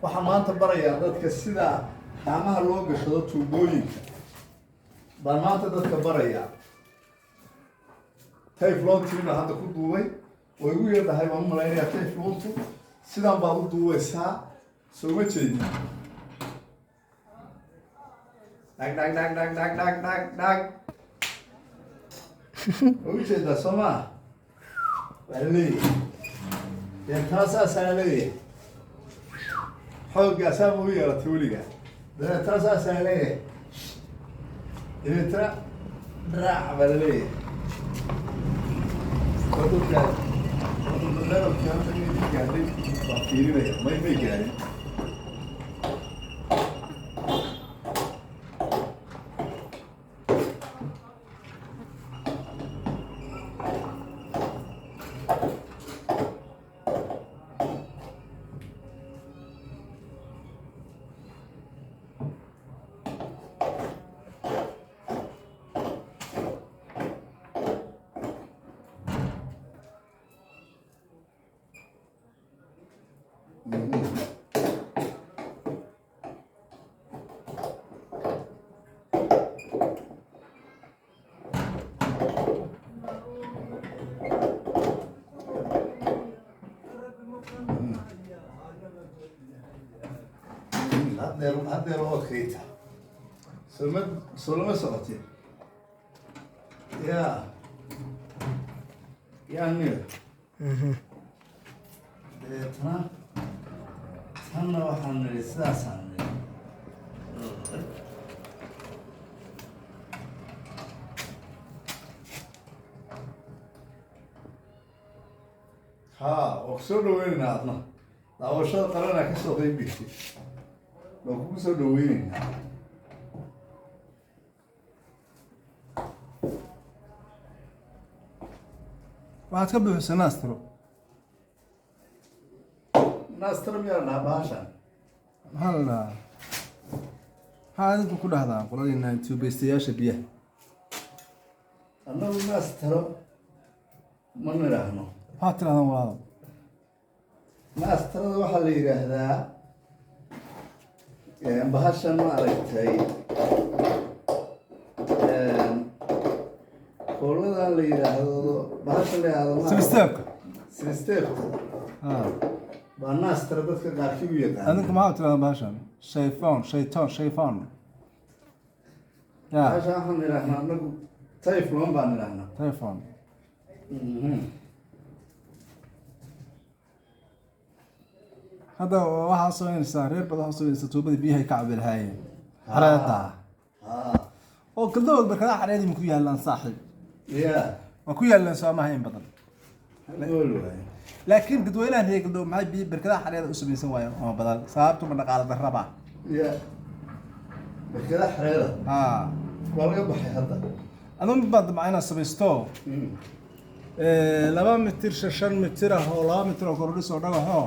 waxaan maanta barayaa dadka sida gacmaha loo gashado tuubooyinka baan maanta dadka barayaa teflontiina hadda ku duubay way ugu yeedhahay baan u malaynayaa teflontu sidaan baad u duubaysaa soo ma jeedin dag dag dag dag dag dag dag dag ugu jeedaa soo maa waa leeyahay dee taasaasaa leeyahay حوجي أسامه ويا رتولية ده ترى سهلة إذا ترى درع بالليل كتب كذا كتب ده لو كان تاني كذا فكيري ده ما يبي كذا هذا هو خيطة سلمة صوتي يا نير تنا وحن الأساس ها وصلوا وين عطنا لا وصل قرنا كسر طيب لو كنت سودوين waxaad ka buuxisay naastro miyaa naabashan maxaa adinku ku dhahdaa qoladina tuubeystayaasha biyaha annagu naastro ma nidhaahno maxaad tirahdaan walaalo naastrada waxaa la yidhaahdaa bahashan ma aragtay kooladan la yidhaahdo bahashan la yidhaahdo silisteebka baa naastra dadka qaarkii u yaqaan adinku maxaad tirahdaan bahashan shayfon bahashan waxaan idhahnaa anagu tayflon baan idhahnaa tayfon hadda waxaa samaynaysaa reer badan waxaa samaynaysaa tuubadii biyahay ka cabi lahaayeen xareedda oo galdood barkadaha xareedii ma ku yaallaan saaxiib waa ku yaallaan soomaha in badan laakiin dadweynahan reer galdood maxay biyo barkadaha xareeda u samaysan waayeen oo badan sababtu ma dhaqaale darraba barkadaha xareeda waa laga baxay hadda adun baad dabca inaad samaysto 2 mitir 5 mitir oo 2 mitir oo kordhis oo dhagaxo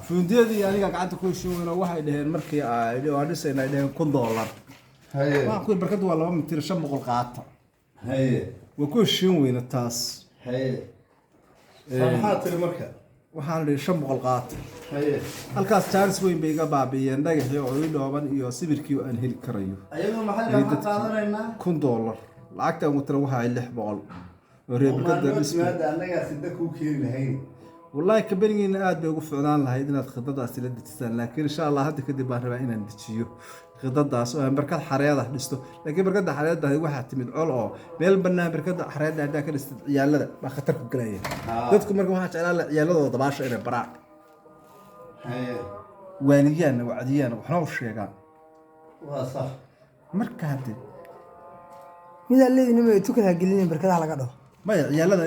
fuundiyadii aniga gacanta ku shooyeen waxay dhaheen markii ay dhisayna dhaheen $1,000 waxaan ku barkadu waa 2 mitir 500 qaata waa ku heshiin weyna taas maxaa tiri marka waxaan leeyahay 500 qaata halkaas chance weyn bay iga baabiyeen dhagaxii oo ii dhooban iyo sibirkii aan heli karayo ayagoo maxay ka qaadanaynaa $1,000 lacagta ugu tira waxa ay 600 والله كبرني أنا أدبي وقف عنا لها إذا خطط أسئلة تستان لكن إن شاء الله هذا كده بنربع إن نتشيو خطط أسئلة بركات حريضة لستو لكن بركات حريضة هي واحد تمد على بيل بنا بركات حريضة ده كده يلا ده ما خطركم كلاية دتكم مركم واحد على يلا ده طبعا شيء برا وانيان وعديان وحنا وش يا صح مركاتي ماذا الذي نبي تكره قليلين بركات على قدره ما عيالنا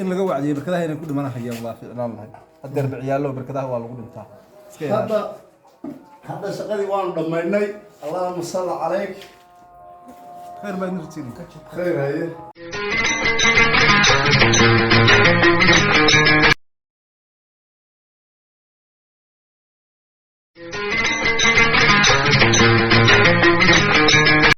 إن لقوا عدي بركضها هنا كل ما نحيي الله في الله الدرب عياله بركضها هو اللي قلنا هذا شغلي وان ضمني اللهم صل عليك خير ما نرتين خير هي